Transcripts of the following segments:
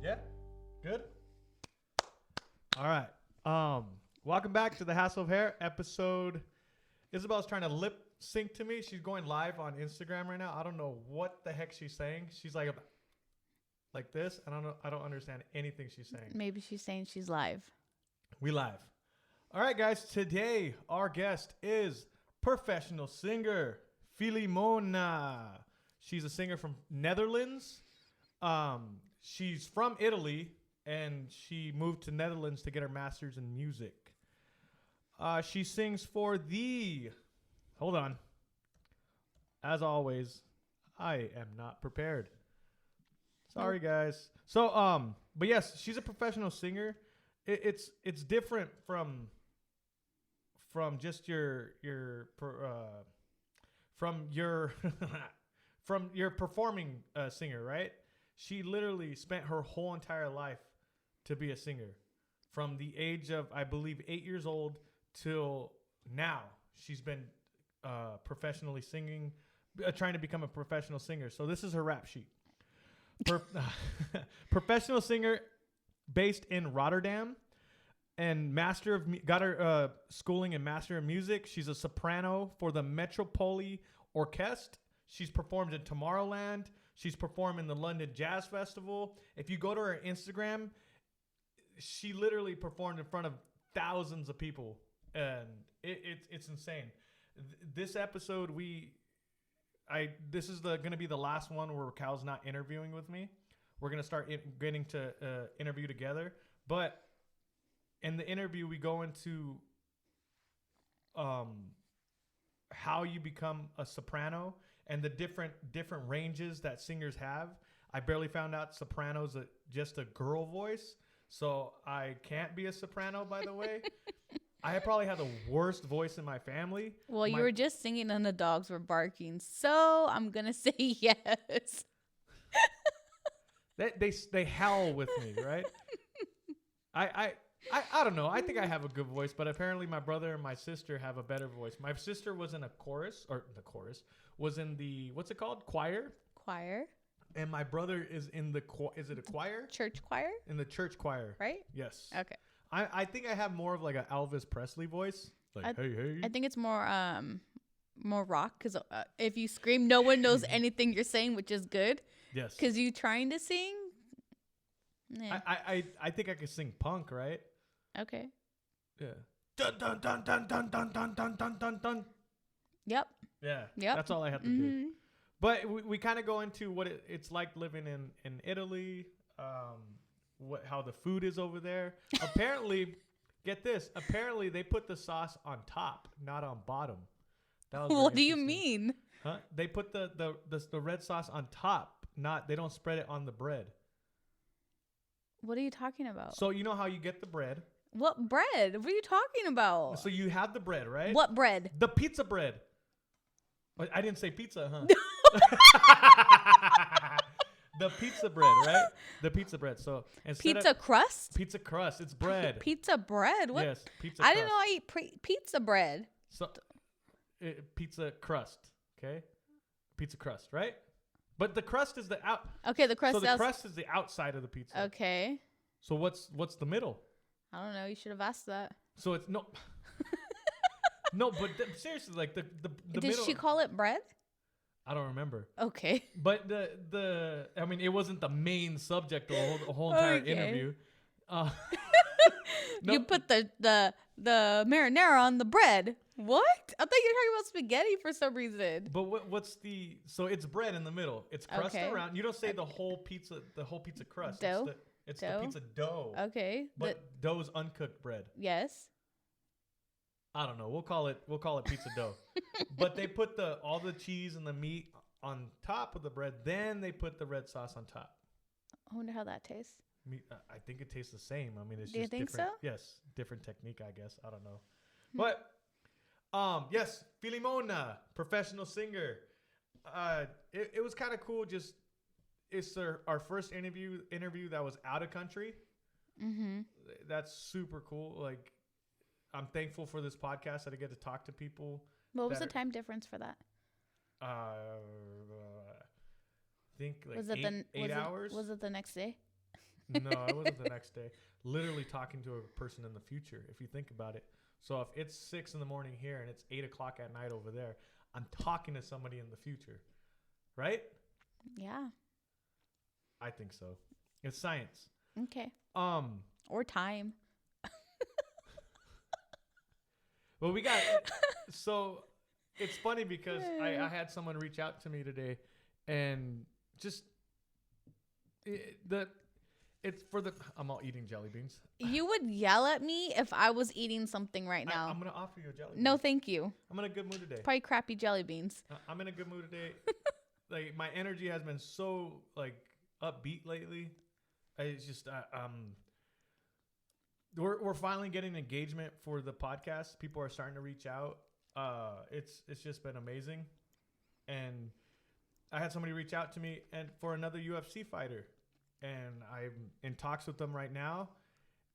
Yeah? Good? All right. Welcome back to the Hassle of Hair episode. Isabel's trying to lip sync to me. She's going live on Instagram right now. I don't know what the heck she's saying. She's like this. I don't understand anything she's saying. Maybe she's saying she's live. We live. All right, guys. Today, our guest is professional singer Filomena. She's a singer from Netherlands. She's from Italy, and she moved to Netherlands to get her master's in music. She sings for the... Hold on. As always, I am not prepared. Sorry, guys. So, but yes, she's a professional singer. It's different from just your from your performing singer, right? She literally spent her whole entire life to be a singer. From the age of, I believe, 8 years old till now, she's been professionally singing, trying to become a professional singer. So this is her rap sheet. Professional singer based in Rotterdam, and got her schooling in Master of Music. She's a soprano for the Metropole orkest. She's performed in Tomorrowland. She's performed in the London Jazz Festival. If you go to her Instagram, she literally performed in front of thousands of people, and it's insane. This episode, this is going to be the last one where Cal's not interviewing with me. We're going to start getting to interview together. But in the interview, we go into how you become a soprano and the different ranges that singers have. I barely found out soprano's just a girl voice, so I can't be a soprano, by the way. I probably have the worst voice in my family. Well, you were just singing and the dogs were barking, so I'm going to say yes. They howl with me, right? I don't know. I think I have a good voice, but apparently my brother and my sister have a better voice. My sister was in was in the, what's it called? Choir. And my brother is in the, is it a choir? Church choir? In the church choir. Right? Yes. Okay. I think I have more of like an Elvis Presley voice. Like, hey. I think it's more rock, because if you scream, no one knows anything you're saying, which is good. Yes. Because you trying to sing? Nah. I think I could sing punk, right? Okay. Yeah. Dun dun dun dun dun dun dun dun dun dun dun. Yep. Yeah. Yep. That's all I have to do. But we kind of go into what it's like living in Italy, how the food is over there. Apparently, get this. Apparently, they put the sauce on top, not on bottom. What do you mean? Huh? They put the red sauce on top. They don't spread it on the bread. What are you talking about? So you know how you get the bread. What bread? What are you talking about? So you have the bread, right? What bread? The pizza bread. I didn't say pizza, huh? The pizza bread, right? The pizza bread. So pizza crust? Pizza crust. It's bread. Pizza bread? What? Yes, pizza crust. I didn't know I eat pizza bread. So pizza crust, okay? Pizza crust, right? But the crust is the out. Okay, the crust. So the crust is the outside of the pizza. Okay. So what's the middle? I don't know. You should have asked that. So it's no. No, but seriously, like the Did middle. she call it bread? I don't remember. Okay. But I mean, it wasn't the main subject of the whole entire interview. No. You put the marinara on the bread. What? I thought you were talking about spaghetti for some reason. But what's so it's bread in the middle. It's crust around. You don't say the whole pizza crust. Dough? It's the pizza dough. Okay. But dough's uncooked bread. Yes. I don't know. We'll call it pizza dough. But they put all the cheese and the meat on top of the bread. Then they put the red sauce on top. I wonder how that tastes. I think it tastes the same. I mean, it's Do just you think different. so? Yes, different technique, I guess. I don't know. But yes, Filomena, professional singer. It was kind of cool. It's our first interview that was out of country. Mm-hmm. That's super cool. Like, I'm thankful for this podcast that I get to talk to people. What was the time difference for that? I think like 8 hours. Was it the next day? No, it wasn't the next day. Literally talking to a person in the future, if you think about it. So if it's 6 a.m. here and it's 8:00 at night over there, I'm talking to somebody in the future, right? Yeah. I think so. It's science. Okay. Or time. Well, we got. So it's funny because I had someone reach out to me today, and just it's for the. I'm all eating jelly beans. You would yell at me if I was eating something right now. I'm gonna offer you a jelly bean. No, thank you. I'm in a good mood today. Probably crappy jelly beans. I'm in a good mood today. Like my energy has been so like upbeat lately. It's just we're finally getting engagement for the podcast. People are starting to reach out. It's just been amazing. And I had somebody reach out to me and for another UFC fighter, and I'm in talks with them right now.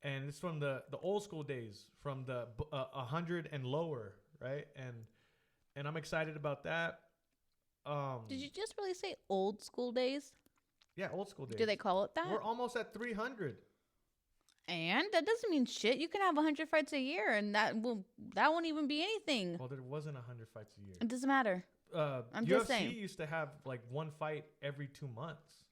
And it's from the old school days, from the 100 and lower, right? And I'm excited about that. Did you just really say old school days? Yeah, old school days. Do they call it that? We're almost at 300. And that doesn't mean shit. You can have 100 fights a year, and that won't even be anything. Well, there wasn't 100 fights a year. It doesn't matter. I'm UFC just saying. used to have like one fight every 2 months.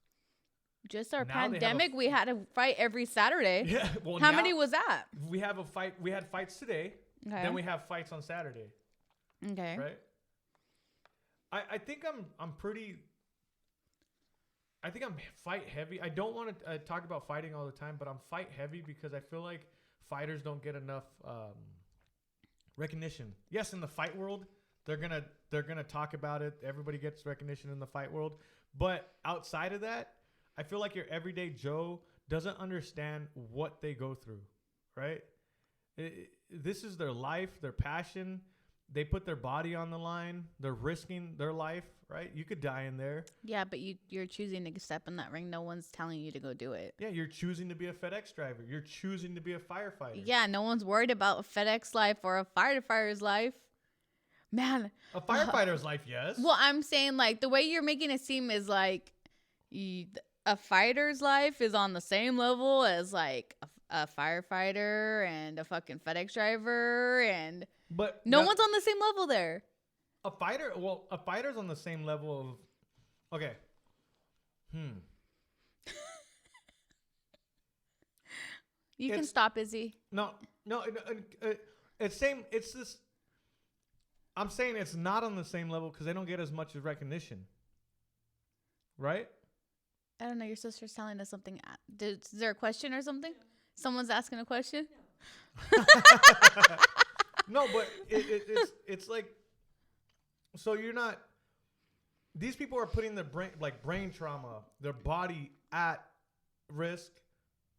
Just our Now pandemic, we had a fight every Saturday. Yeah. Well, How many was that? We have a fight. We had fights today. Okay. Then we have fights on Saturday. Okay. Right. I think I'm pretty. I think I'm fight heavy. I don't want to talk about fighting all the time, but I'm fight heavy because I feel like fighters don't get enough recognition. Yes, in the fight world, they're gonna talk about it. Everybody gets recognition in the fight world, but outside of that, I feel like your everyday Joe doesn't understand what they go through. Right? This is their life, their passion. They put their body on the line. They're risking their life, right? You could die in there. Yeah, but you're choosing to step in that ring. No one's telling you to go do it. Yeah, you're choosing to be a FedEx driver. You're choosing to be a firefighter. Yeah, no one's worried about a FedEx life or a firefighter's life. Man. A firefighter's life, yes. Well, I'm saying like the way you're making it seem is like a fighter's life is on the same level as like a firefighter and a fucking FedEx driver and... But no one's on the same level there. A fighter's on the same level of, okay. You can stop, Izzy. No, it's same. It's this. I'm saying it's not on the same level because they don't get as much recognition. Right? I don't know. Your sister's telling us something. Is there a question or something? Someone's asking a question? No. No, but it's like, so you're not. These people are putting their brain trauma, their body at risk.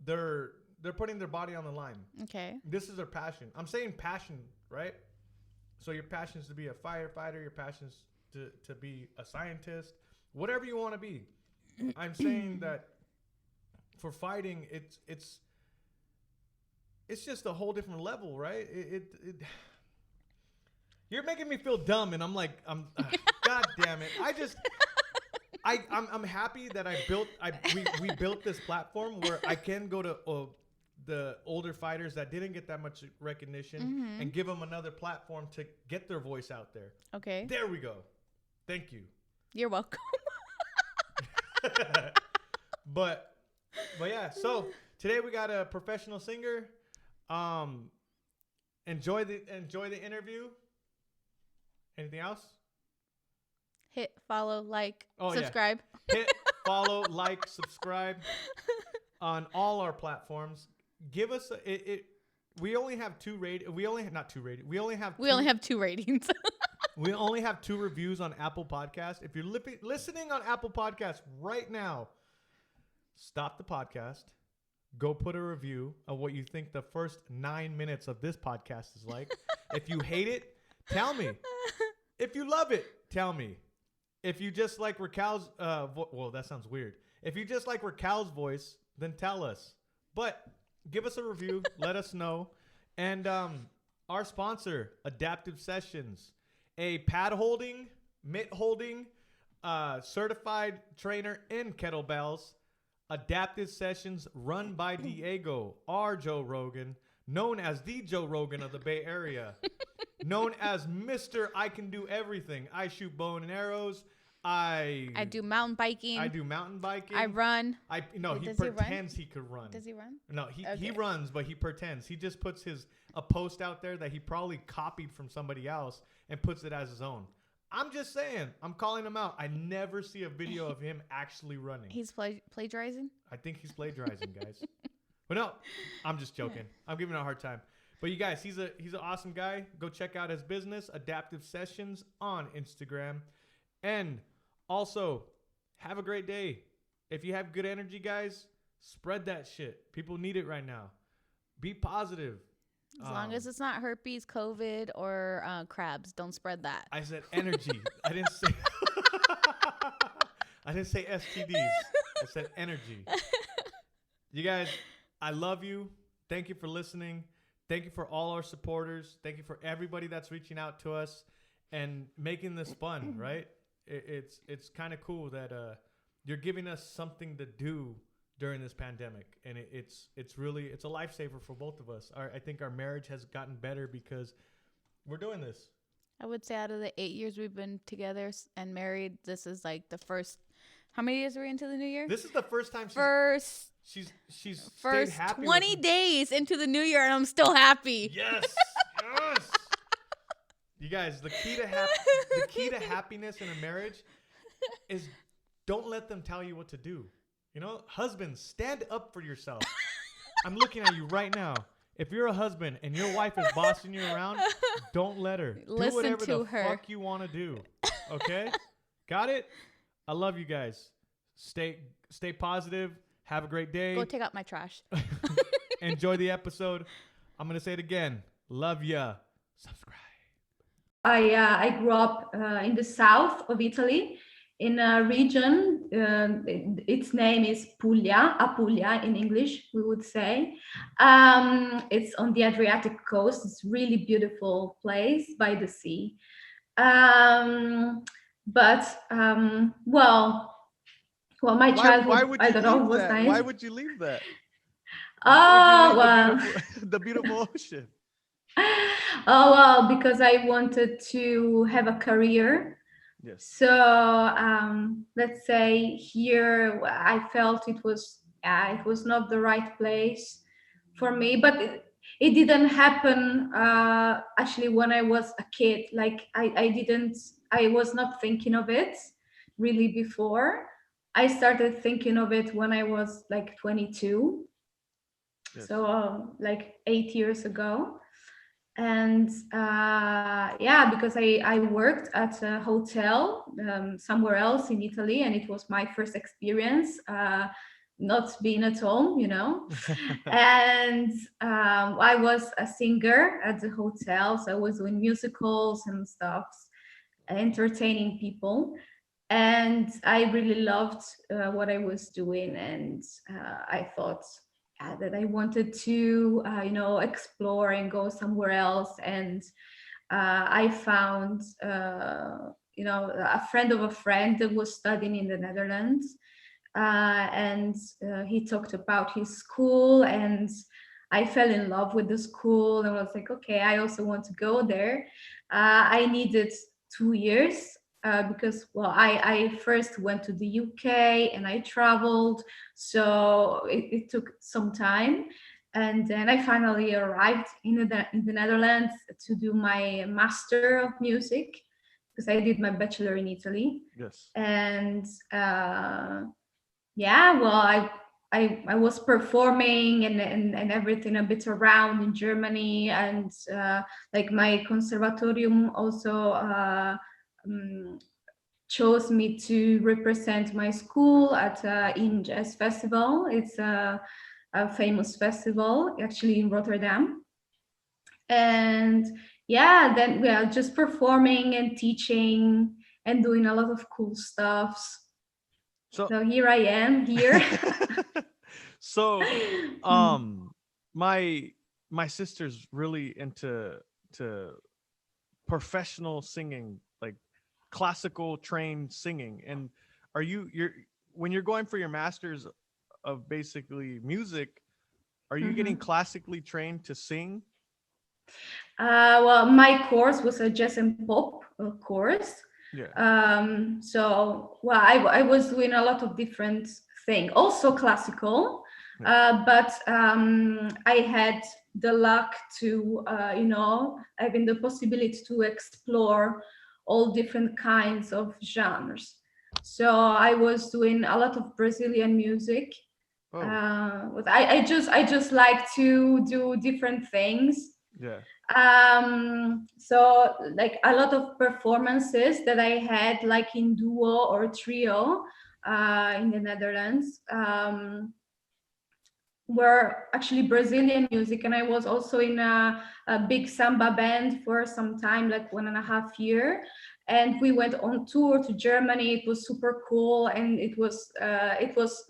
They're putting their body on the line. Okay. This is their passion. I'm saying passion, right? So your passion is to be a firefighter. Your passion is to be a scientist. Whatever you want to be. I'm saying that for fighting, it's just a whole different level, right? You're making me feel dumb, and I'm God damn it! I'm happy that we built this platform where I can go to the older fighters that didn't get that much recognition and give them another platform to get their voice out there. Okay. There we go. Thank you. You're welcome. But yeah. So today we got a professional singer. Enjoy the interview. Anything else? Hit follow, like, subscribe. Yeah. Hit follow, like, subscribe on all our platforms. Give us we only have two ratings. We only have two. We only have 2 ratings. We only have 2 reviews on Apple Podcasts. If you're listening on Apple Podcasts right now, stop the podcast. Go put a review of what you think the first 9 minutes of this podcast is like. If you hate it, tell me. If you love it, tell me. If you just like Raquel's, well, that sounds weird. If you just like Raquel's voice, then tell us. But give us a review. Let us know. And our sponsor, Adaptive Sessions, a pad holding, mitt holding, certified trainer in kettlebells. Adaptive Sessions run by Diego, our Joe Rogan, known as the Joe Rogan of the Bay Area, known as Mr. I Can Do Everything. I shoot bow and arrows. I do mountain biking. I do mountain biking. I run. He pretends he could run. Does he run? No, he runs, but he pretends. He just puts a post out there that he probably copied from somebody else and puts it as his own. I'm just saying. I'm calling him out. I never see a video of him actually running. He's plagiarizing? I think he's plagiarizing, guys. But no, I'm just joking. I'm giving him a hard time. But you guys, he's an awesome guy. Go check out his business, Adaptive Sessions, on Instagram. And also, have a great day. If you have good energy, guys, spread that shit. People need it right now. Be positive. As long as it's not herpes, COVID, or crabs, don't spread that. I said energy. I didn't say I didn't say STDs. I said energy. You guys, I love you. Thank you for listening. Thank you for all our supporters. Thank you for everybody that's reaching out to us and making this fun, right? It's kind of cool that you're giving us something to do during this pandemic, and it's a lifesaver for both of us. I think our marriage has gotten better because we're doing this. I would say out of the 8 years we've been together and married, this is like the first. How many days are we into the new year? This is the first time she's first stayed happy 20 days into the new year, and I'm still happy. Yes, yes. You guys, the key to happiness in a marriage is don't let them tell you what to do. You know, husbands, stand up for yourself. I'm looking at you right now. If you're a husband and your wife is bossing you around, don't let her. Listen do whatever to the her. fuck you want to do. Okay? Got it? I love you guys. Stay positive. Have a great day. Go take out my trash. Enjoy the episode. I'm going to say it again. Love ya. Subscribe. I grew up in the south of Italy, in a region. Its name is Puglia, Apulia in English, we would say. It's on the Adriatic coast. It's a really beautiful place by the sea. Well, my childhood, I don't know, was nice. Why would you leave that? Oh, well. The beautiful ocean. Oh, well, because I wanted to have a career. Yes. So let's say here I felt it was not the right place for me, but it didn't happen actually when I was a kid. Like I was not thinking of it really before. I started thinking of it when I was like 22. Yes. So like 8 years ago. And because I worked at a hotel somewhere else in Italy, and it was my first experience not being at home, you know. And I was a singer at the hotel, so I was doing musicals and stuff, entertaining people, and I really loved what I was doing, and I thought that I wanted to, explore and go somewhere else. And I found, a friend of a friend that was studying in the Netherlands. And he talked about his school, and I fell in love with the school. And I was like, okay, I also want to go there. I needed 2 years. Because I first went to the UK and I traveled, so it took some time, and then I finally arrived in the Netherlands to do my Master of Music, because I did my bachelor in Italy. Yes. And I was performing and everything a bit around in Germany, and like my conservatorium also chose me to represent my school at In Jazz Festival. It's a famous festival actually in Rotterdam. And then just performing and teaching and doing a lot of cool stuff. So here I am here. So my sister's really into professional singing, like classical trained singing. And you're when you're going for your master's of basically music, are you getting Mhm. classically trained to sing? Well, my course was a jazz and pop course. Yeah. So, well, I was doing a lot of different things, also classical, Yeah. but I had the luck to, having the possibility to explore all different kinds of genres. So I was doing a lot of Brazilian music. Oh, I just like to do different things. yeah. So like a lot of performances that I had like in duo or trio in the Netherlands were actually Brazilian music, and I was also in a big samba band for some time, like 1.5 year. And we went on tour to Germany. It was super cool, and it was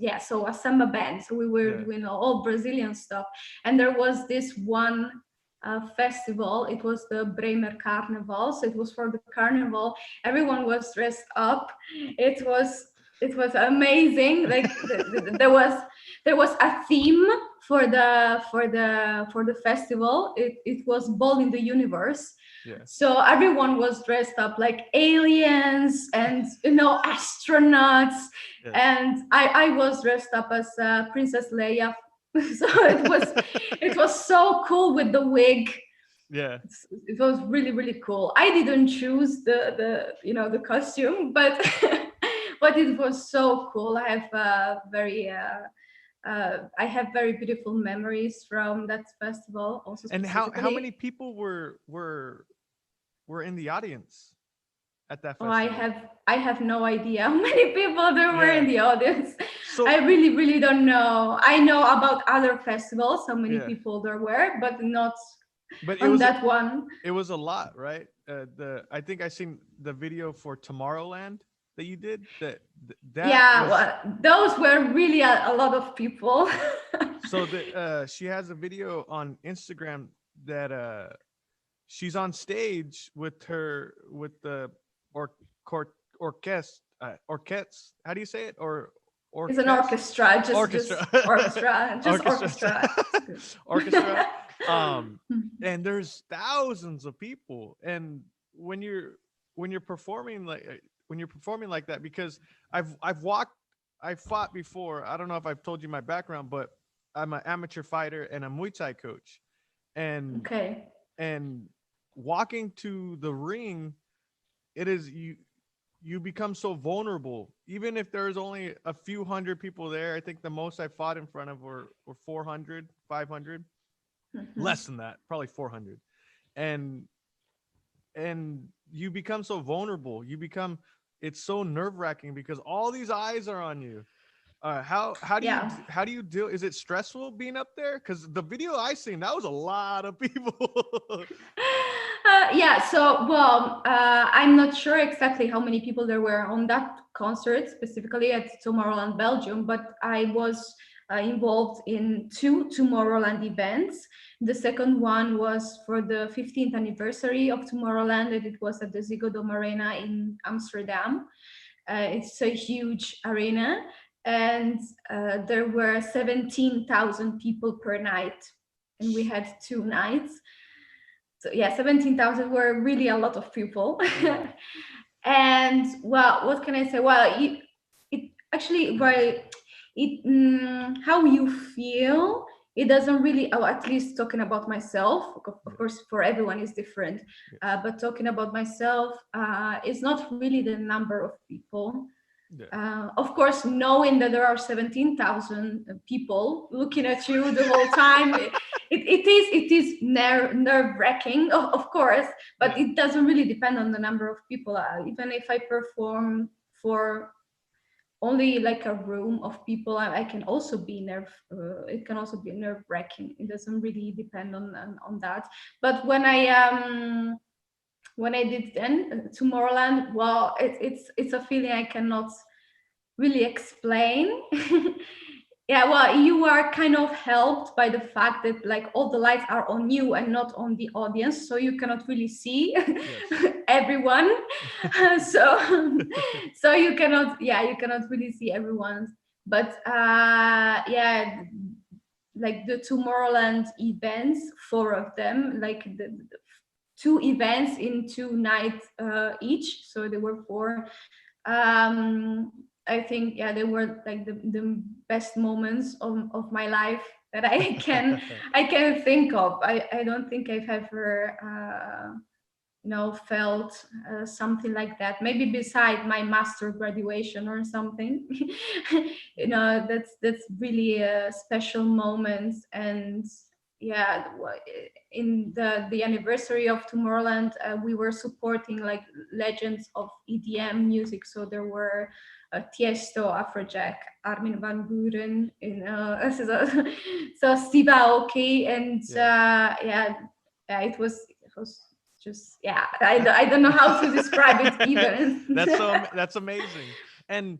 yeah. So a samba band. So we were Yeah. doing all Brazilian stuff, and there was this one festival. It was the Bremer Carnival. So it was for the carnival. Everyone was dressed up. It was it was amazing. Like there was a theme for the festival. It was Ball in the Universe. Yeah. So everyone was dressed up like aliens and astronauts, Yes. and I was dressed up as Princess Leia. So it was so cool with the wig. Yeah. It was really really cool. I didn't choose the costume, but but it was so cool. I have very beautiful memories from that festival, also And how specifically. many people were in the audience at that Oh, I festival? have I have no idea how many people there were in Yeah. the audience. I So really, really don't know. I know about other festivals, how many yeah, people there were, but not but on that one. it was a lot, right? The I think I seen the video for Tomorrowland that you did. That Yeah, was well, those were really a lot of people. so the she has a video on Instagram that she's on stage with the or orkest orkest. How do you say it? Or It's an orkest orchestra, just orchestra orchestra, just orchestra orchestra. It's good. orchestra. And there's thousands of people, and when you're when you're performing like that, because I've fought before. I don't know if I've told you my background, but I'm an amateur fighter and a Muay Thai coach, and Okay. and walking to the ring, it is you become so vulnerable, even if there's only a few hundred people there. I think the most I fought in front of were 400, 500, Mhm. less than that, probably 400. and and you become so vulnerable, it's so nerve-wracking because all these eyes are on you. How do you Yeah. how do you deal? Is it stressful being up there? Because the video I seen, that was a lot of people. Yeah, so well, I'm not sure exactly how many people there were on that concert, specifically at Tomorrowland Belgium, but I was involved in two Tomorrowland events. The second one was for the 15th anniversary of Tomorrowland, and it was at the Ziggo Dome Arena in Amsterdam. It's a huge arena, and there were 17,000 people per night, and we had 2 nights. So yeah, 17,000 were really a lot of people. Yeah. And well, what can I say? Well, it actually, right, how you feel, it doesn't really, oh, at least talking about myself, of Yes. course for everyone is different, Yes. but talking about myself, it's not really the number of people. Yeah. Of course, knowing that there are 17,000 people looking at you the whole time, it is nerve-wracking, of course, but Yeah. it doesn't really depend on the number of people. Even if I perform for only like a room of people, I can also be it can also be nerve-wracking. It doesn't really depend on that. But when I did then Tomorrowland, well, it's a feeling I cannot really explain. Yeah, well, you are kind of helped by the fact that like all the lights are on you and not on the audience, so you cannot really see Yes. everyone. So so you cannot really see everyone But yeah, like the Tomorrowland events, 4 of them, like the 2 events in 2 nights each, so there were 4. I think, yeah, they were like the best moments of my life that I can think of. I don't think I've ever felt something like that, maybe beside my master graduation or something. That's really a special moment. And yeah, in the anniversary of Tomorrowland, we were supporting like legends of EDM music, so there were Tiesto, Afrojack, Armin van Buuren, so Steve Aoki, and Yeah. yeah, it was just, yeah, I don't know how to describe it even. That's amazing. And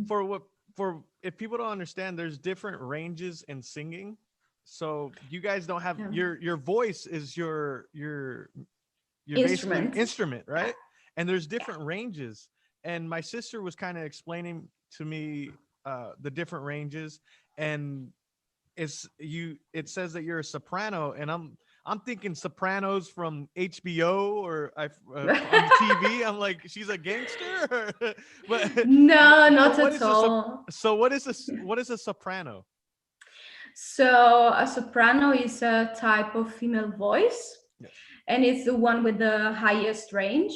for what for if people don't understand, there's different ranges in singing. So you guys don't have Yeah. your voice is your basically Instrument. instrument, right? And there's different ranges. And my sister was kind of explaining to me the different ranges, and it says that you're a soprano, and I'm thinking Sopranos from HBO or on TV. I'm like, she's a gangster, but No, so not what at is a all. so what is a soprano? So a soprano is a type of female voice, Yes. and it's the one with the highest range.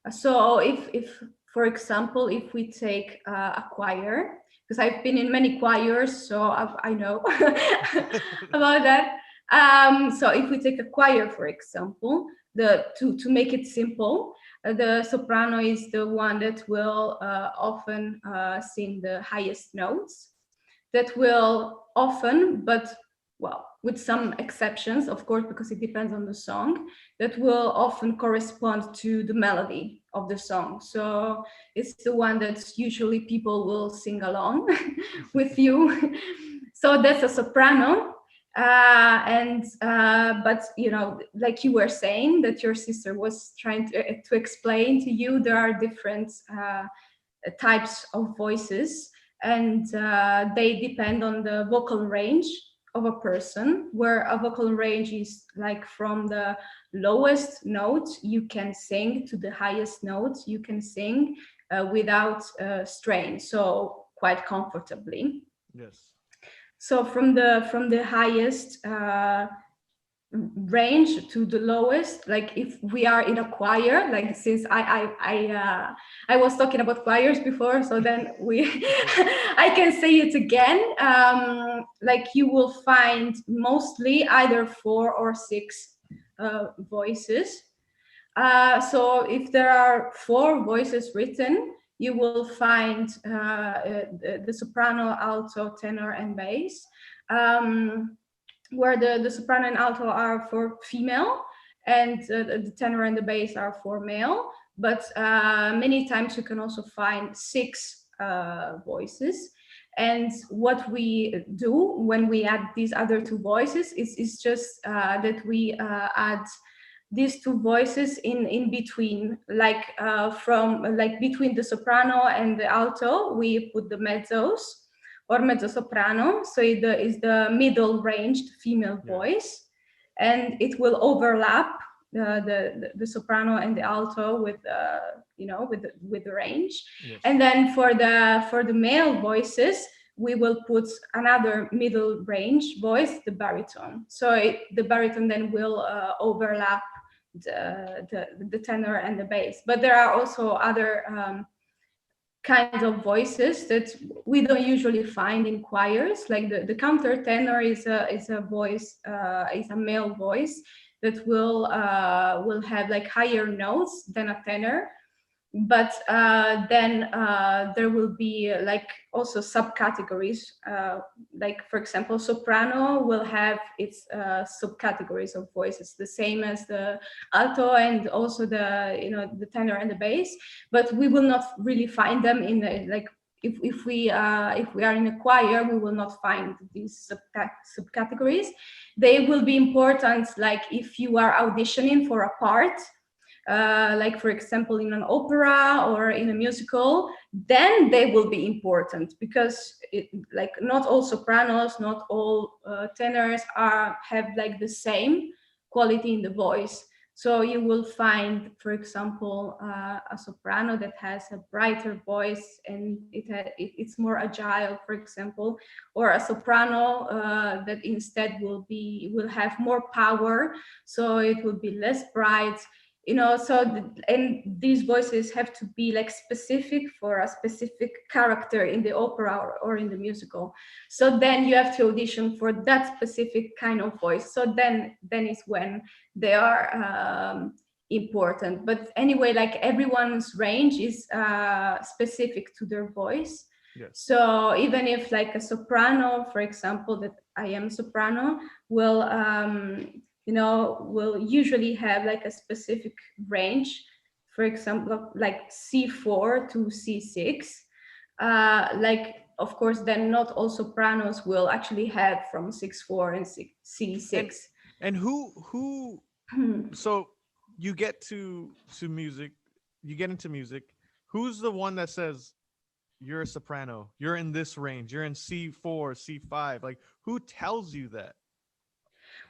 So if for example, if we take a choir, because I've been in many choirs, so I know about that. So if we take a choir, for example, to make it simple, the soprano is the one that will often sing the highest notes, that will often, but well, with some exceptions, of course, because it depends on the song, that will often correspond to the melody of the song. So it's the one that usually people will sing along with you. So that's a soprano. And but like you were saying, that your sister was trying to explain to you, there are different types of voices, and they depend on the vocal range of a person, where a vocal range is like from the lowest note you can sing to the highest note you can sing without strain, so quite comfortably. Yes. So from the highest range to the lowest, like if we are in a choir, like since I was talking about choirs before, so then we I can say it again. Like you will find mostly either 4 or 6 voices. So if there are 4 voices written, you will find the soprano, alto, tenor, and bass. Where the soprano and alto are for female, and the tenor and the bass are for male. But many times you can also find 6 voices. And what we do when we add these other 2 voices is just that we add these 2 voices in between, like from like between the soprano and the alto, we put the mezzos or mezzo soprano. So it is the middle ranged female Yeah. voice, and it will overlap the soprano and the alto with with the range. Yes. And then for the male voices, we will put another middle range voice, the baritone. So the baritone then will overlap the tenor and the bass. But there are also other kinds of voices that we don't usually find in choirs. Like the countertenor is a voice, is a male voice that will have like higher notes than a tenor. But then there will be like also subcategories. Like for example, soprano will have its subcategories of voices, the same as the alto and also the tenor and the bass. But we will not really find them in like if we are in a choir, we will not find these subcategories. They will be important, like if you are auditioning for a part. like for example in an opera or in a musical, then they will be important, because like not all sopranos, not all tenors have like the same quality in the voice. So you will find, for example, a soprano that has a brighter voice and it's more agile, for example, or a soprano that instead will have more power, so it will be less bright. So and these voices have to be like specific for a specific character in the opera or in the musical. So then you have to audition for that specific kind of voice. So then is when they are important. But anyway, like everyone's range is specific to their voice. Yes. So even if like a soprano, for example, that I am a soprano, will will usually have like a specific range, for example, like C4 to C6. Like, of course, then not all sopranos will actually have from 6/4 and C6. And who so you get to music, you get into music. Who's the one that says you're a soprano, you're in this range, you're in C4, C5? Like, who tells you that?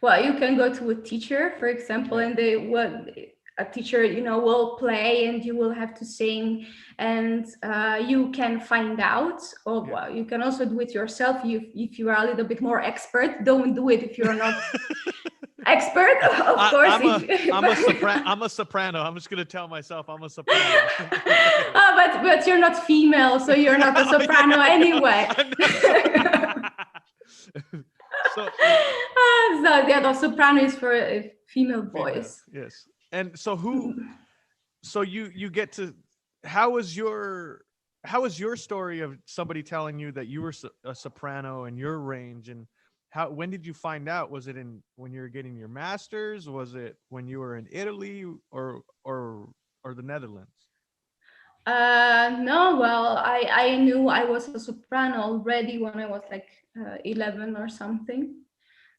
Well, you can go to a teacher, for example, and a teacher, will play and you will have to sing, and you can find out. Or well, you can also do it yourself if you are a little bit more expert. Don't do it if you're not expert, of course. I'm a soprano. I'm just gonna tell myself I'm a soprano. But you're not female, so you're not a soprano anyway. So yeah, the soprano is for a female voice. Yes. And so so you get to, how was your story of somebody telling you that you were a soprano in your range, and when did you find out? Was it when you were getting your master's? Was it when you were in Italy or the Netherlands? No, well, I knew I was a soprano already when I was like 11 or something.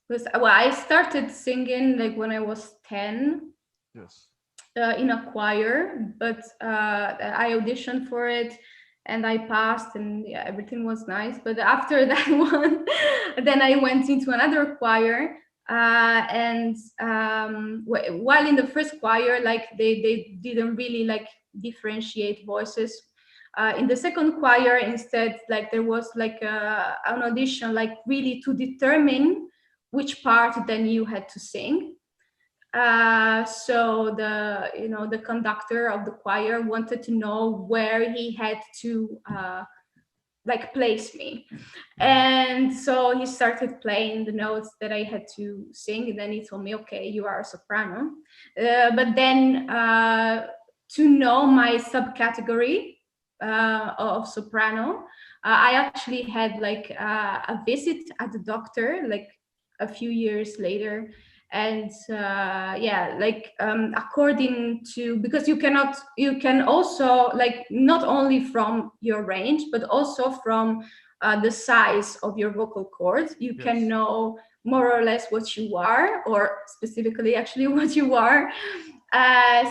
Because I started singing like when I was 10. Yes. In a choir, but I auditioned for it and I passed, and yeah, everything was nice. But after that one, then I went into another choir. And while in the first choir, like they didn't really like differentiate voices. In the second choir, instead, like there was like an audition, like really to determine which part then you had to sing. So the conductor of the choir wanted to know where he had to like place me, and so he started playing the notes that I had to sing, and then he told me, okay, you are a soprano. But then to know my subcategory of soprano, I actually had like a visit at the doctor like a few years later. And according to, because you can also, like, not only from your range but also from the size of your vocal cords, you can know more or less what you are, or specifically actually what you are.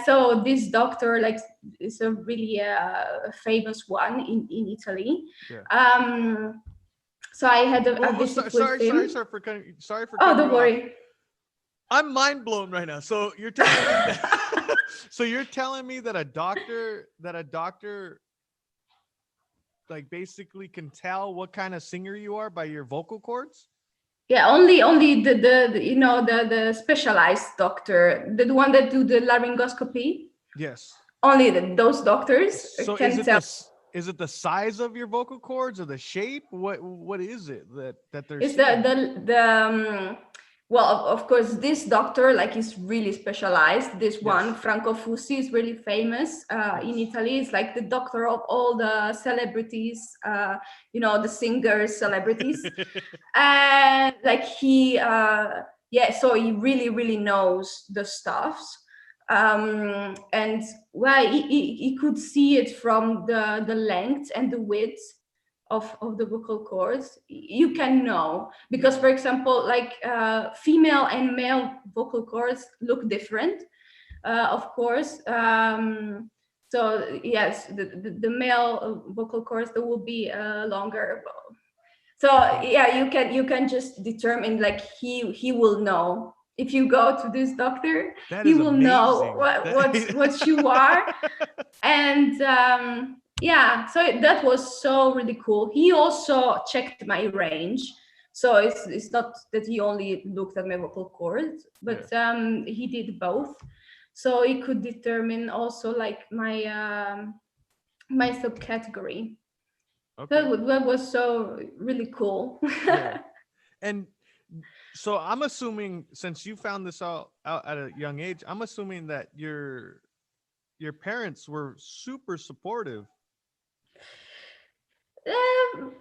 So this doctor, like, is a really famous one in Italy. So I had a visit with him. Sorry for Oh, don't worry. I'm mind blown right now. So you're telling me that, that a doctor like basically can tell what kind of singer you are by your vocal cords? Yeah, only the specialized doctor, the one that do the laryngoscopy. Yes. Only those doctors can tell. Is it the size of your vocal cords or the shape? What is it that they're? It's well, of course, this doctor, like, is really specialized. This one, Franco Fussi, is really famous in Italy. It's like the doctor of all the celebrities, the singers, celebrities. And like he, so he really, really knows the stuffs. And well, he could see it from the length and the width of the vocal cords. You can know, because for example, like female and male vocal cords look different. of course. So yes, the male vocal cords, there will be longer. So yeah, you can just determine, like, he will know. If you go to this doctor, That he is will know amazing. what you are. And yeah, so that was so really cool. He also checked my range, so it's not that he only looked at my vocal cords, but he did both. So he could determine also, like, my subcategory. Okay. That was so really cool. Yeah. And so I'm assuming, since you found this out at a young age, I'm assuming that your parents were super supportive. Um,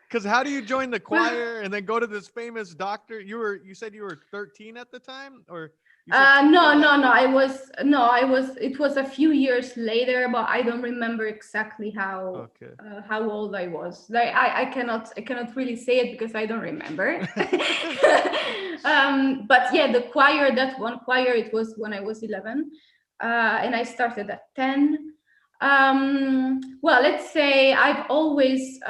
Because how do you join the choir and then go to this famous doctor? You said you were 13 at the time, or you said 2 years no, after? I was. It was a few years later, but I don't remember exactly Okay. how old I was. Like, I cannot really say it because I don't remember. But yeah, the choir, that one choir, it was when I was 11, and I started at 10. Well, let's say I've always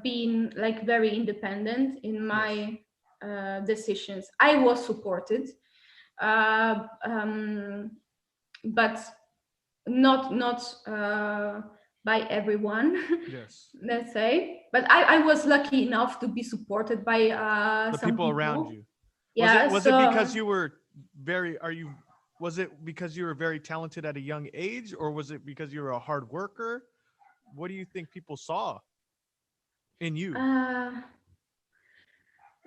been, like, very independent in Yes. my decisions. I was supported, uh, but not by everyone. Yes. Let's say, but I was lucky enough to be supported by The some people around people. you. Yeah, Was it so because you were very are you was it because you were very talented at a young age, or was it because you were a hard worker? What do you think people saw in you? uh,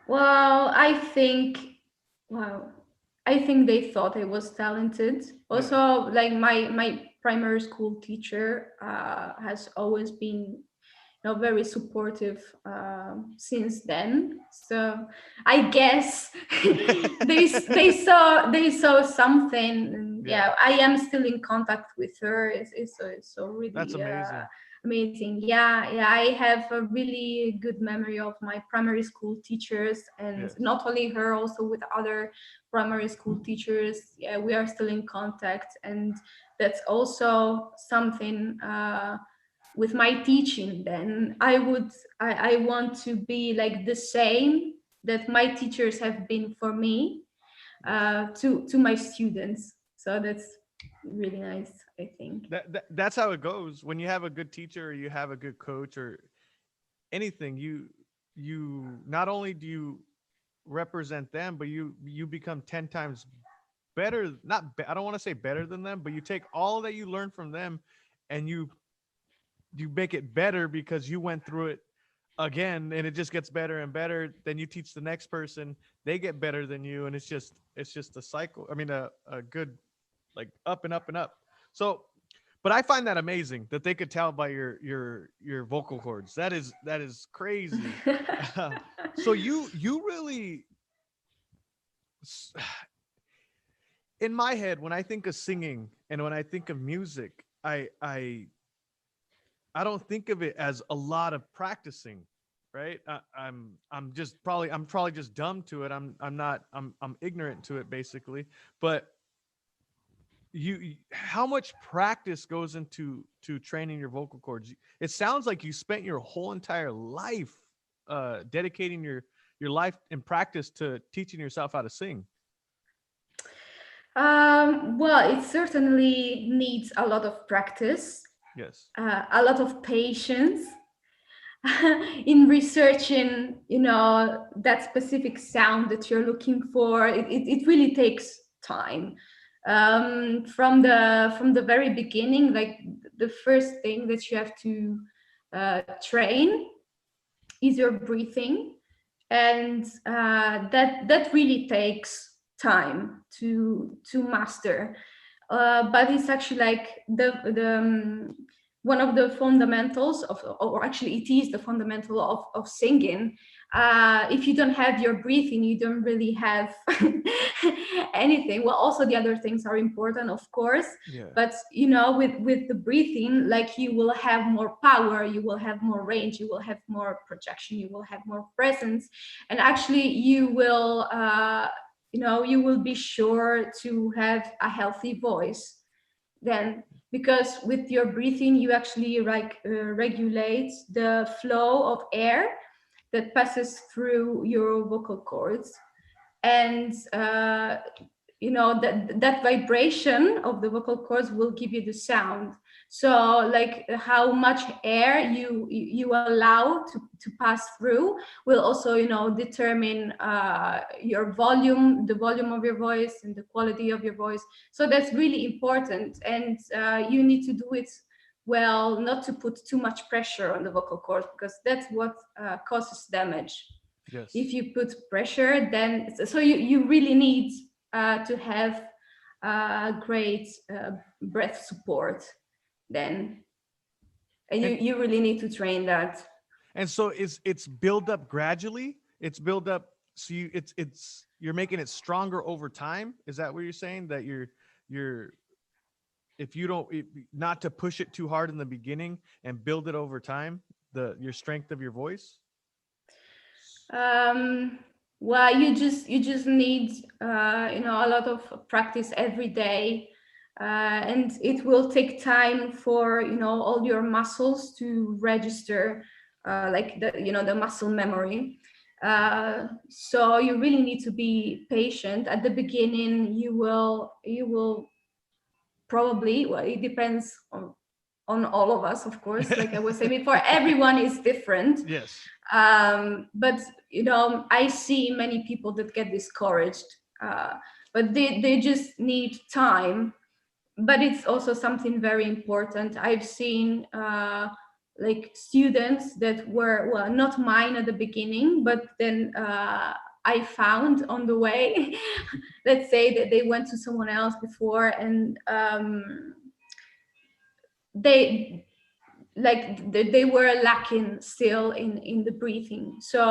well, well, I think they thought I was talented. Yeah. Also, like, my primary school teacher has always been, very supportive since then. So I guess they saw something. And Yeah. yeah, I am still in contact with her. It's so That's really amazing. amazing. Yeah, I have a really good memory of my primary school teachers, and Yes. not only her, also with other primary school teachers. Yeah, we are still in contact, and that's also something. With my teaching, then I want to be like the same that my teachers have been for me, Yes. to my students. So that's really nice, I think. That's how it goes. When you have a good teacher, or you have a good coach, or anything, you not only do you represent them, but you become 10 times better. I don't want to say better than them, but you take all that you learn from them, and you make it better because you went through it again, and it just gets better and better. Then you teach the next person, they get better than you, and it's just a cycle. I mean, a good, like, up and up and up. So, but I find that amazing that they could tell by your vocal cords. That is crazy. So you really, in my head, when I think of singing and when I think of music, I don't think of it as a lot of practicing, right? I'm probably just dumb to it. I'm not I'm ignorant to it, basically. But how much practice goes into training your vocal cords? It sounds like you spent your whole entire life dedicating your life in practice to teaching yourself how to sing. Well, it certainly needs a lot of practice, Yes. a lot of patience, in researching, that specific sound that you're looking for. It really takes time. From the very beginning, like, the first thing that you have to train is your breathing, and that really takes time to master. But it's actually, like, one of the fundamentals of, or actually it is the fundamental of singing. If you don't have your breathing, you don't really have anything. Well, also the other things are important, of course, Yeah. but you know, with the breathing, like you will have more power, you will have more range, you will have more projection, you will have more presence, and actually you will, you know, you will be sure to have a healthy voice then, because with your breathing you actually like regulate the flow of air that passes through your vocal cords, and you know that vibration of the vocal cords will give you the sound. So like how much air you allow to pass through will also, you know, determine your volume, the volume of your voice and the quality of your voice. So that's really important, and you need to do it well, not to put too much pressure on the vocal cords, because that's what causes damage. Yes. If you put pressure, then so you really need to have great breath support then, and And you really need to train that. and so it's build up gradually. It's build up, so it's you're making it stronger over time. Is that what you're saying? That you're if you don't not to push it too hard in the beginning and build it over time, your strength of your voice. um, well, you just need you know, a lot of practice every day, and it will take time for, you know, all your muscles to register, like the, you know, the muscle memory. So you really need to be patient at the beginning. You will probably, well, it depends on all of us, of course, like I was saying before, everyone is different. Yes. But you know, I see many people that get discouraged, uh, but they just need time. But it's also something very important. I've seen like students that were, well, not mine at the beginning, but then I found on the way let's say that they went to someone else before, and they they were lacking still in the breathing. So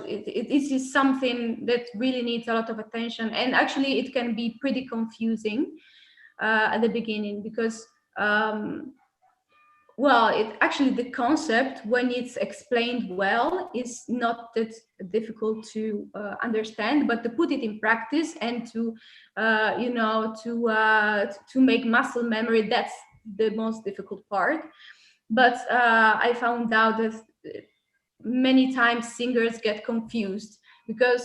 Yes. this is something that really needs a lot of attention, and actually it can be pretty confusing at the beginning, because well, it actually, the concept, when it's explained well, is not that difficult to understand, but to put it in practice and to you know, to make muscle memory, that's the most difficult part. But I found out that many times singers get confused, because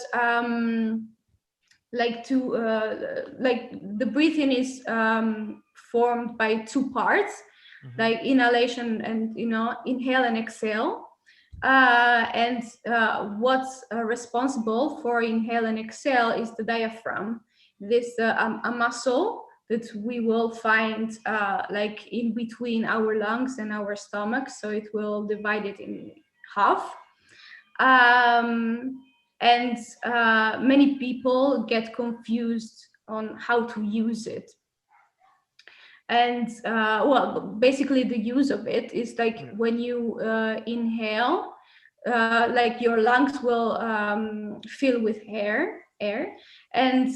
like to like the breathing is formed by two parts, Mhm. like inhalation and, you know, inhale and exhale. And what's responsible for inhale and exhale is the diaphragm. This a muscle that we will find like in between our lungs and our stomach, so it will divide it in half. um, and many people get confused on how to use it. And well, basically the use of it is like Yeah. when you inhale, like your lungs will fill with air, and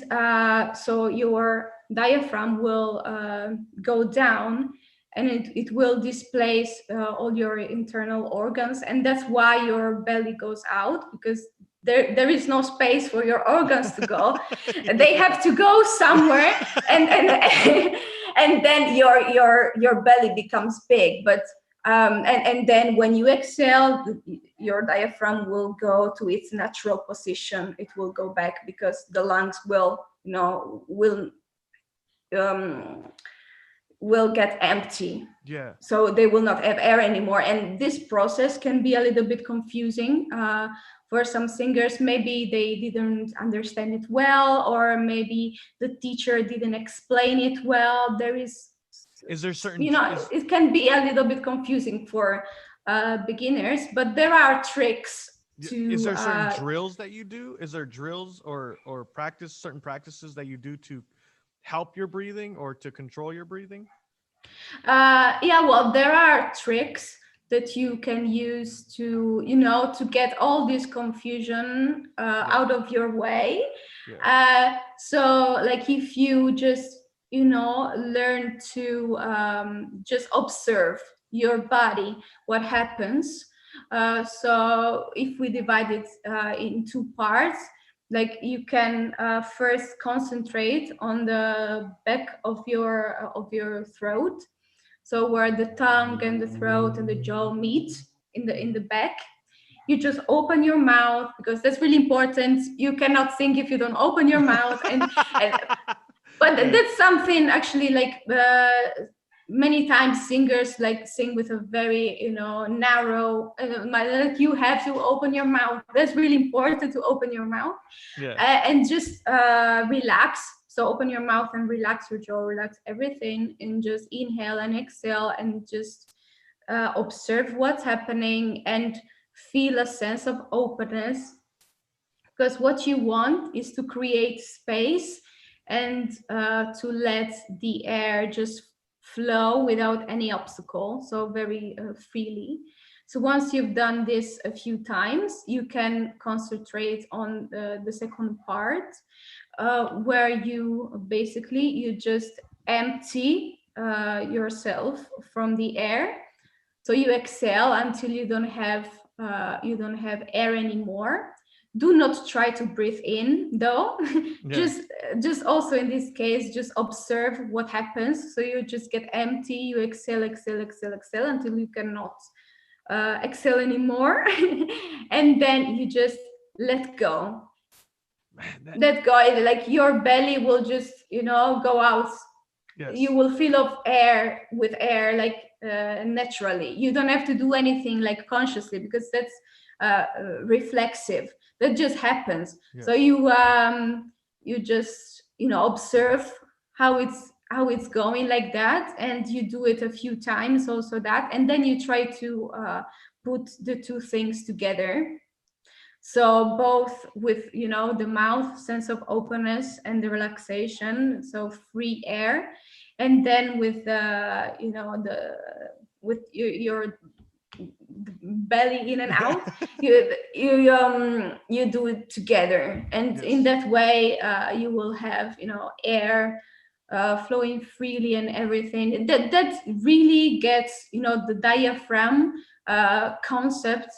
so your diaphragm will go down, and it will displace all your internal organs, and that's why your belly goes out, because there is no space for your organs to go. They have to go somewhere, and and then your belly becomes big. But and then when you exhale, your diaphragm will go to its natural position. It will go back, because the lungs will, you know, um, will get empty, Yeah. so they will not have air anymore. And this process can be a little bit confusing for some singers. Maybe they didn't understand it well, or maybe the teacher didn't explain it well. There is, Is there certain you know, is it can be a little bit confusing for beginners, but there are tricks is to there certain drills that you do? Is there drills or practice certain practices that you do to help your breathing or to control your breathing? Yeah, well, there are tricks that you can use to, to get all this confusion Yeah. out of your way. Yeah. So, like, if you just, learn to just observe your body, what happens. So, if we divide it in two parts, like you can first concentrate on the back of your throat, so where the tongue and the throat and the jaw meet in the back. You just open your mouth, because that's really important. You cannot think if you don't open your mouth. And but Yeah. that's something actually, like, many times singers like sing with a very, narrow, like, you have to open your mouth. That's really important, to open your mouth. Yeah. And just relax. So open your mouth and relax your jaw, relax everything, and just inhale and exhale, and just observe what's happening, and feel a sense of openness. Because what you want is to create space, and to let the air just flow without any obstacle, so very freely. So once you've done this a few times, you can concentrate on the second part, where you just empty yourself from the air. So you exhale until you don't have air anymore. Do not try to breathe in, though. Yeah. Just also in this case, just observe what happens. So you just get empty. You exhale, exhale, exhale, exhale until you cannot exhale anymore, and then you just let go. Man, that, Let go. Like, your belly will just, go out. You yes. will fill up air with air, like, naturally. You don't have to do anything like consciously, because that's reflexive. That just happens. So Yes. you just, observe how it's going, like that, and you do it a few times, also that, and then you try to put the two things together. So both with, the mouth, sense of openness, and the relaxation, so free air, and then with the, the with your belly in and out, you do it together, and in Yes. that way you will have, air flowing freely, and everything that really gets, the diaphragm concept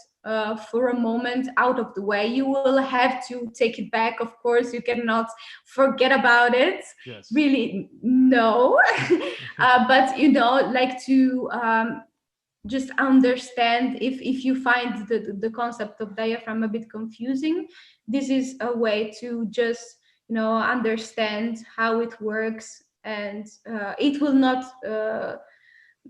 for a moment out of the way. You will have to take it back, of course. You cannot forget about it, Yes. really, no. But, like, to just understand, if you find the concept of diaphragm a bit confusing, this is a way to just, understand how it works. And it will not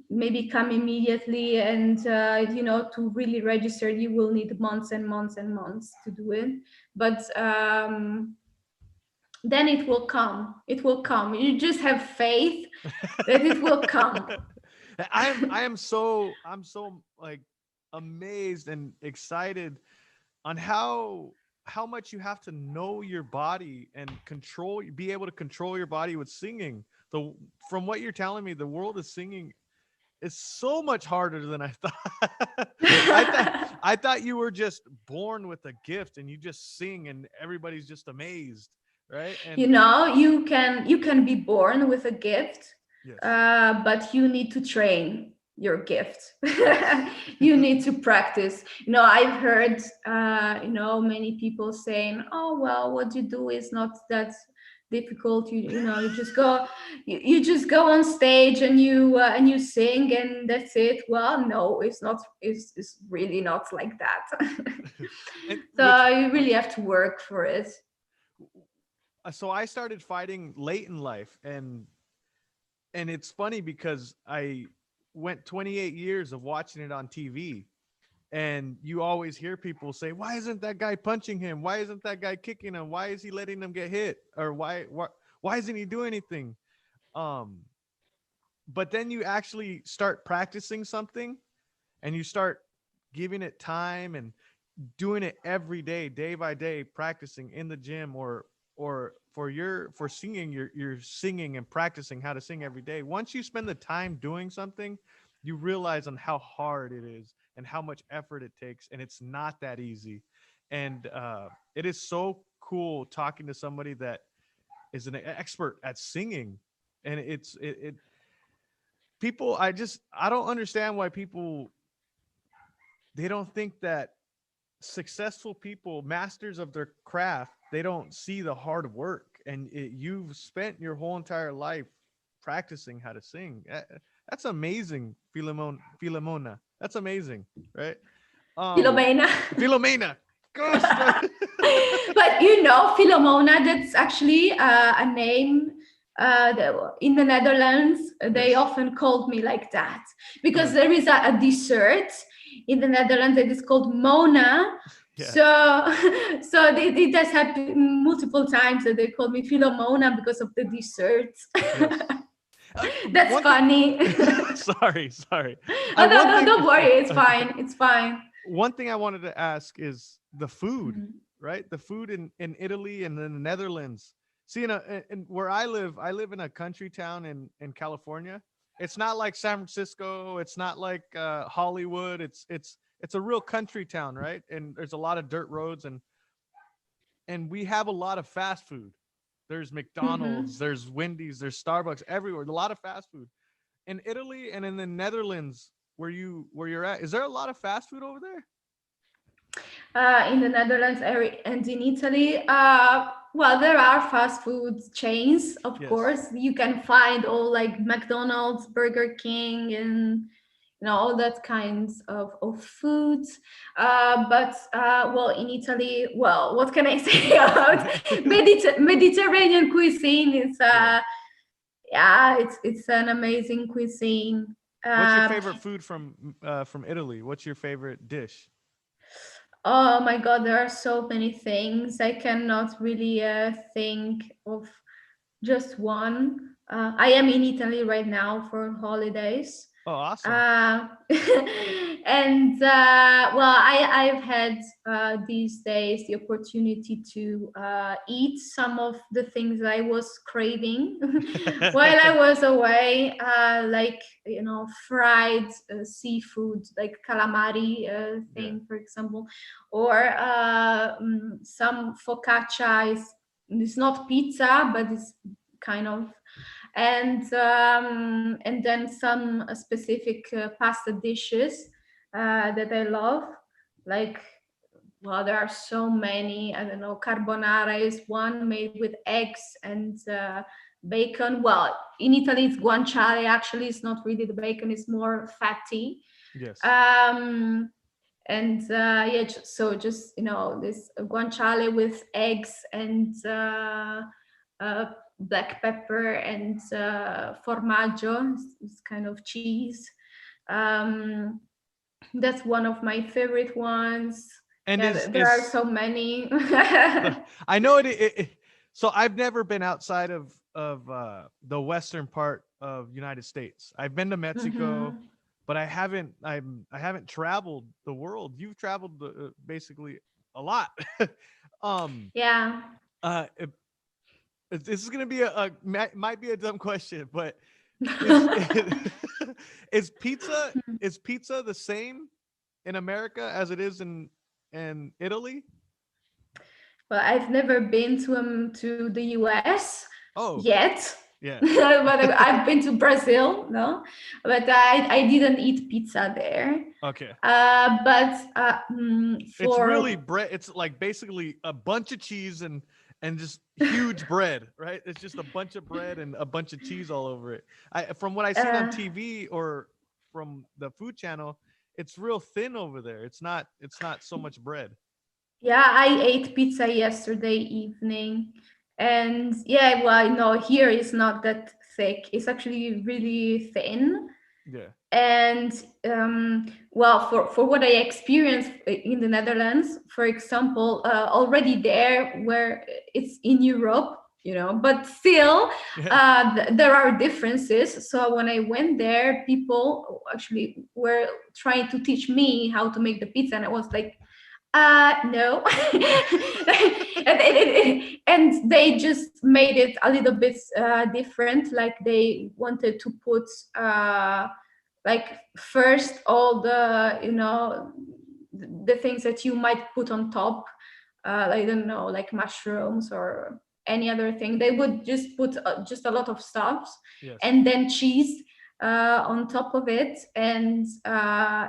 maybe come immediately, and to really register, you will need months and months and months to do it. But then it will come. You just have faith that it will come. I'm so like amazed and excited on how much you have to know your body and be able to control your body with singing. The From what you're telling me, the world of singing is so much harder than I thought. I thought you were just born with a gift and you just sing and everybody's just amazed, right? And you can be born with a gift, yes. but you need to train your gift. Yes. You need to practice. I've heard many people saying, oh, well, what you do is not that difficult. You just go, you just go on stage, and you sing, and that's it. Well, no, it's not. It's really not like that. And which So you really have to work for it. so I started fighting late in life, and it's funny because I went 28 years of watching it on TV, and you always hear people say, why isn't that guy punching him? Why isn't that guy kicking him? Why is he letting him get hit? Or why isn't he doing anything? Um but then you actually start practicing something and you start giving it time and doing it every day, day by day, practicing in the gym or for singing, you're singing and practicing how to sing every day. Once you spend the time doing something, you realize on how hard it is and how much effort it takes, and it's not that easy. And it is so cool talking to somebody that is an expert at singing. And it people, I don't understand why people, they don't think that successful people, masters of their craft, they don't see the hard work. And you've spent your whole entire life practicing how to sing. That's amazing, Filomena. That's amazing, right? Um, Filomena. Filomena. Gosh. But Filomena, that's actually a name. In the Netherlands, they Yes. often called me like that because Uh, there is a dessert in the Netherlands that is called Mona. yeah. So, so it has happened multiple times that they call me Filomena because of the dessert. Yes. That's One thing. funny. Sorry. Oh, One no, thing. don't worry. It's fine. It's fine. One thing I wanted to ask is the food, Mhm. right? The food in Italy and in the Netherlands. See, in where I live in a country town in California. It's not like San Francisco. It's not like Hollywood. It's a real country town, right? And there's a lot of dirt roads, and we have a lot of fast food. There's McDonald's, Mhm. there's Wendy's, there's Starbucks everywhere. A lot of fast food. In Italy and in the Netherlands, where you're at, is there a lot of fast food over there? In the Netherlands and in Italy. Well, there are fast food chains, of Yes. course. You can find all like McDonald's, Burger King, and all that kinds of foods. But in Italy, well, what can I say about Mediterranean cuisine? It's Yeah. yeah, it's an amazing cuisine. What's your Uh, favorite food from Italy? What's your favorite dish? Oh my God, there are so many things. I cannot really think of just one. I am in Italy right now for holidays. Oh, awesome. I've had these days the opportunity to eat some of the things I was craving while I was away, like fried seafood, like calamari Yeah. thing, for example, or some focaccia. It's not pizza, but it's kind of, and then some specific pasta dishes that I love. Like, well, there are so many. I don't know. Carbonara is one made with eggs and bacon. Well, in Italy, it's guanciale. Actually, it's not really the bacon; it's more fatty. Yes. Um, just this guanciale with eggs and uh, black pepper and formaggio, it's kind of cheese. um, that's one of my favorite ones. And Yeah, there are is so many. I know so I've never been outside of the western part of United States. I've been to Mexico, Mhm. but I haven't traveled the world. You've traveled basically a lot. um Yeah. uh it- this is going to be might be a dumb question, but is is pizza the same in America as it is in Italy? Well, I've never been to the US Oh, yet. yeah. But I've been to Brazil, no, but I didn't eat pizza there. Okay. It's really For bread. It's like basically a bunch of cheese and just huge bread, right? It's just a bunch of bread and a bunch of cheese all over it. From what I've seen on uh, TV or from the food channel, it's real thin over there. It's not so much bread. yeah, I ate pizza yesterday evening, and yeah, well, no, here it's not that thick. It's actually really thin. Yeah. And for what I experienced in the Netherlands, for example, already there where it's in Europe, but still Yeah. there are differences. So when I went there, people actually were trying to teach me how to make the pizza, and I was like, No. And they just made it a little bit different. Like they wanted to put like first all the the things that you might put on top. I don't know, like mushrooms or any other thing. They would just put just a lot of stuff, Yes. and then cheese on top of it. And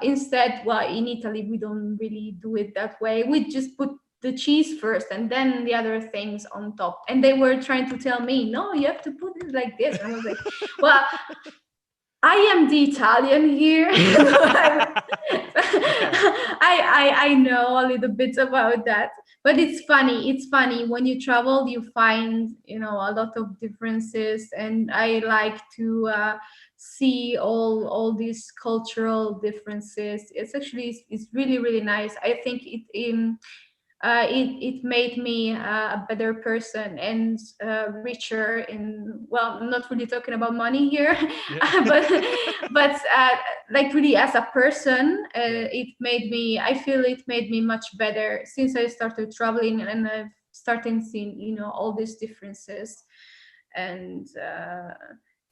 instead, well, in Italy we don't really do it that way. We just put the cheese first and then the other things on top. And they were trying to tell me, no, you have to put it like this. And I was like, well, I am the Italian here. I know a little bit about that, but it's funny. It's funny when you travel, you find a lot of differences, and I like to see all these cultural differences. It's actually it's really really nice. I think it made me a better person and richer. In, well, I'm not really talking about money here, Yeah. but like really as a person, Yeah. I feel it made me much better since I started traveling, and I've started seeing all these differences. And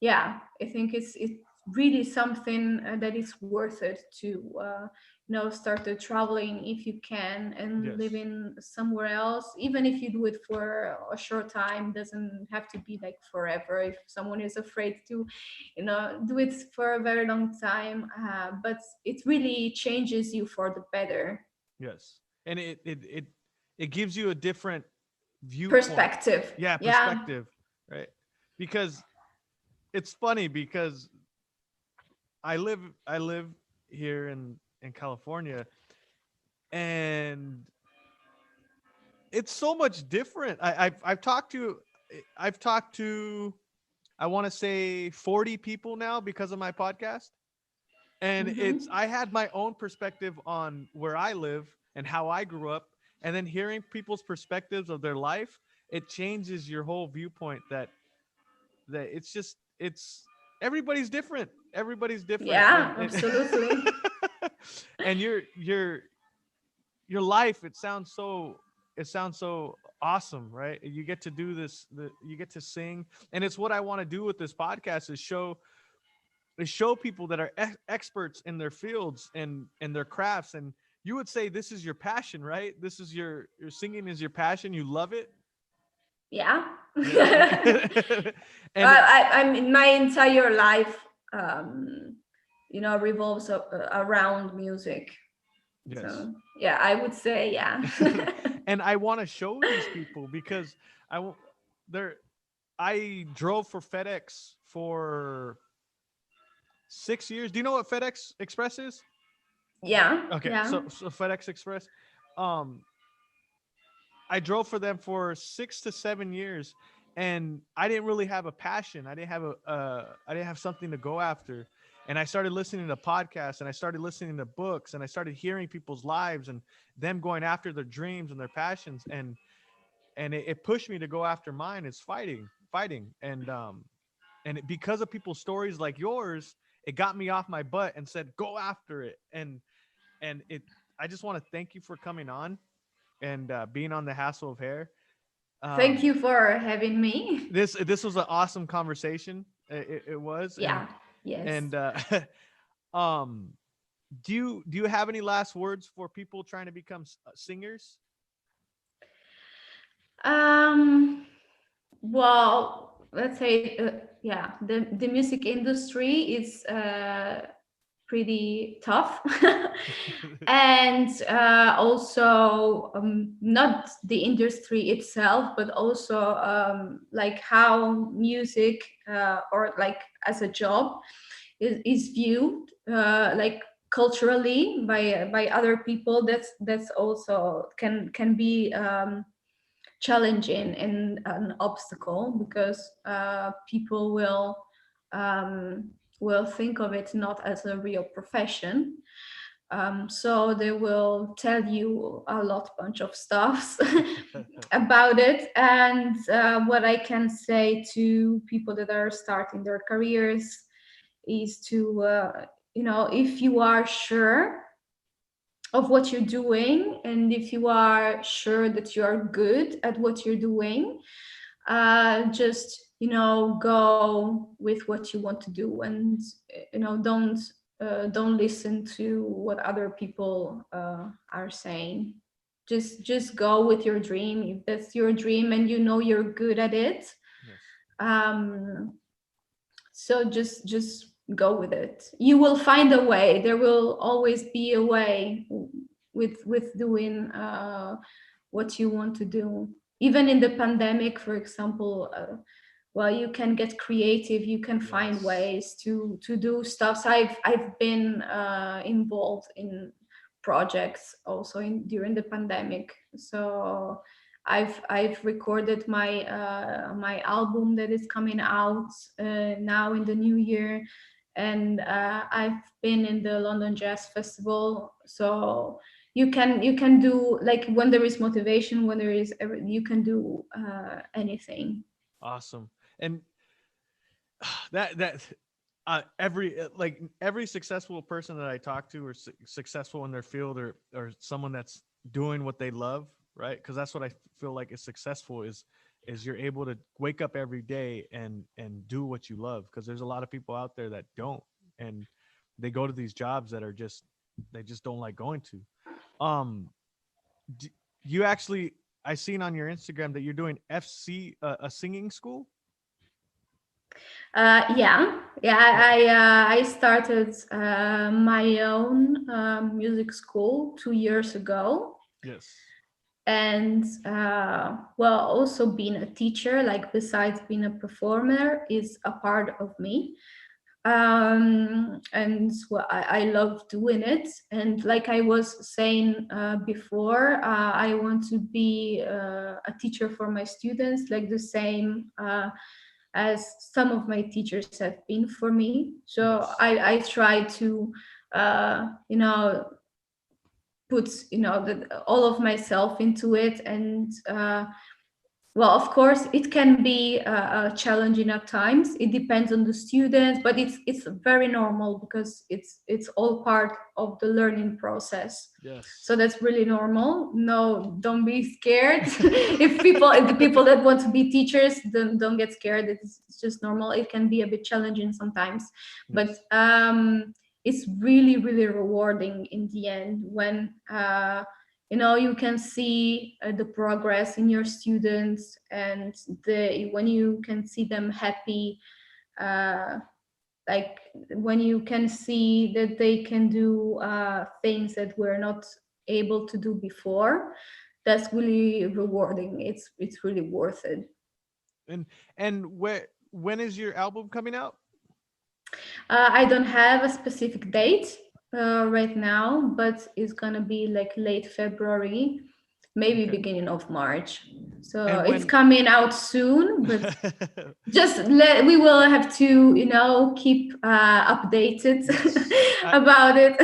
yeah, I think it's really something that is worth it to started traveling if you can, and Yes. living somewhere else, even if you do it for a short time. Doesn't have to be like forever if someone is afraid to do it for a very long time, but it really changes you for the better. Yes. And it gives you a different viewpoint. Perspective. Yeah, Yeah. perspective, right? Because it's funny because I live here in California, and it's so much different. I've talked to I want to say 40 people now because of my podcast. And it's Hmm. I had my own perspective on where I live and how I grew up, and then hearing people's perspectives of their life, it changes your whole viewpoint. That it's just it's everybody's different. Yeah, and absolutely. and your life, it sounds so awesome, right? You get to do this, you get to sing, and it's what I want to do with this podcast, is show people that are experts in their fields and their crafts. And you would say this is your passion, right? This is your singing is your passion. You love it. Yeah. Yeah. And I mean, my entire life, um, revolves around music. yes. So yeah, I would say yeah. And I want to show these people because I w- there I drove for FedEx for 6 years. Do you know what FedEx Express is? Yeah, Okay, yeah, so FedEx Express. Um, I drove for them for 6 to 7 years, and I didn't really have a passion. I didn't have something to go after. And I started listening to podcasts, and I started listening to books, and I started hearing people's lives and them going after their dreams and their passions. And it pushed me to go after mine. It's fighting. Because of people's stories like yours, it got me off my butt and said, go after it. And it, I just want to thank you for coming on and being on the Hassle of Hair. thank Um, you for having me. this was an awesome conversation. It was. and Yeah, yes. and um, do you have any last words for people trying to become singers? um well, let's say yeah, the music industry is pretty tough. And also, not the industry itself, but also like how music, or like as a job, is viewed, like culturally by other people. That's also can be challenging and an obstacle, because people um, will think of it not as a real profession. So they will tell you a lot bunch of stuff about it. And what I can say to people that are starting their careers is to if you are sure of what you're doing, and if you are sure that you are good at what you're doing, just go with what you want to do, and don't listen to what other people are saying. Just go with your dream. If that's your dream and you're good at it, Yes. um so just go with it. You will find a way. There will always be a way with doing what you want to do. Even in the pandemic, for example, well, you can get creative. You can find Yes. ways to do stuff. So I've been involved in projects also during the pandemic. So I've recorded my album that is coming out now in the new year, and I've been in the London Jazz Festival. So you can do, like, when there is motivation, when there is you can do anything. Awesome. And that every successful person that I talk to, or successful in their field, or someone that's doing what they love, right? Because that's what I feel like is successful, is you're able to wake up every day and do what you love. Because there's a lot of people out there that don't, and they go to these jobs that are just, they just don't like going to. Um, you actually, I seen on your Instagram that you're doing a singing school. Yeah, I started my own music school 2 years ago. Yes. And well, also being a teacher, like, besides being a performer, is a part of me. And well, I love doing it. And like I was saying before, I want to be a teacher for my students, like the same as some of my teachers have been for me. So Yes. I try to you know put all of myself into it. And well, of course, it can be challenging at times. It depends on the students, but it's very normal, because it's all part of the learning process. Yes. So that's really normal. No, don't be scared. If the people that want to be teachers, don't get scared. It's just normal. It can be a bit challenging sometimes, but Yes. it's really, really rewarding in the end, when you can see the progress in your students, and when you can see them happy, uh, like, when you can see that they can do things that we're not able to do before. That's really rewarding. It's really worth it. And when is your album coming out? I don't have a specific date right now, but it's gonna be like late February, maybe Okay. beginning of March. So And it's when coming out soon, but we will have to keep updated yes, about it.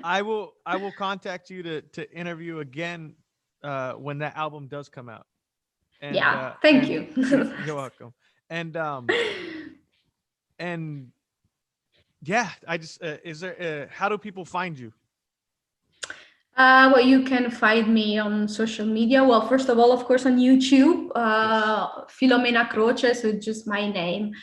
I will contact you to interview again when that album does come out. Yeah, thank And you. you're welcome. And and yeah, I just is there how do people find you? Well, you can find me on social media. Well, first of all, of course, on YouTube, Yes. Filomena Croce, so just my name.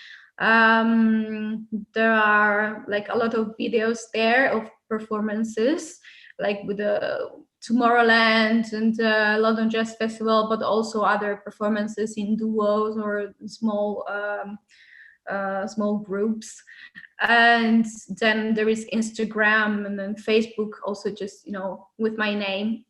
There are, like, a lot of videos there of performances, like with the Tomorrowland and London Jazz Festival, but also other performances in duos or small groups. And then there is Instagram, and then Facebook, also just with my name,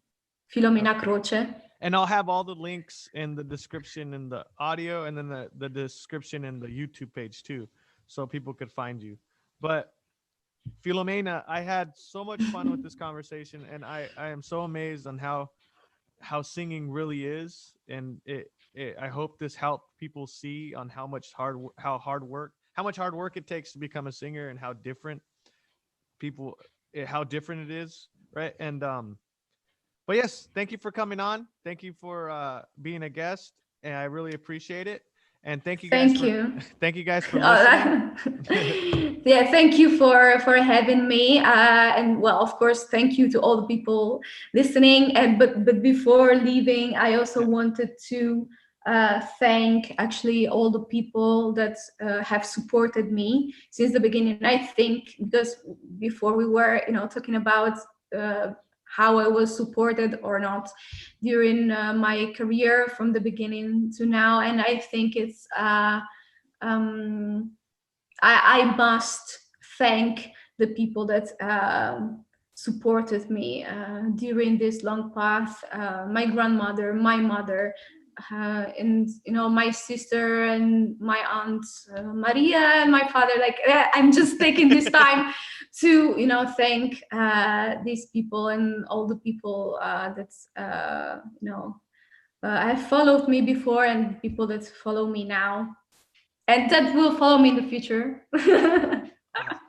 Filomena Okay. Croce. And I'll have all the links in the description in the audio, and then the description in the YouTube page too, so people could find you. But Filomena, I had so much fun with this conversation, and I am so amazed on how singing really is, and I hope this helped people see on how much hard work it takes to become a singer, and how different people how different it is, right? And but yes, thank you for coming on. Thank you for being a guest, and I really appreciate it. And thank you guys Thank for you. thank you guys for Oh, listening. yeah, thank you for having me. And well, of course, thank you to all the people listening. And but before leaving, I also Yeah. wanted to thank actually all the people that have supported me since the beginning. I think because before we were, talking about uh, how I was supported or not during my career from the beginning to now, and I think it's. Um, I must thank the people that supported me during this long path. My grandmother, my mother, and my sister and my aunt Maria and my father. Like I'm just taking this time to thank these people and all the people that have followed me before and people that follow me now and that will follow me in the future.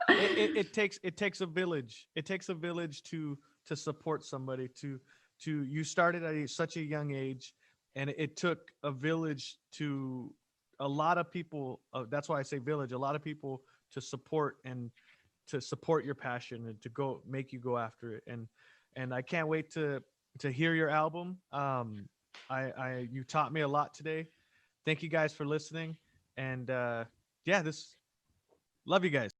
It takes a village. It takes a village to support somebody. To you started at such a young age, and it took a village to a lot of people. That's why I say village. A lot of people to support and to support your passion and to go make you go after it. And I can't wait to hear your album. I you taught me a lot today. Thank you guys for listening. And yeah, this love you guys.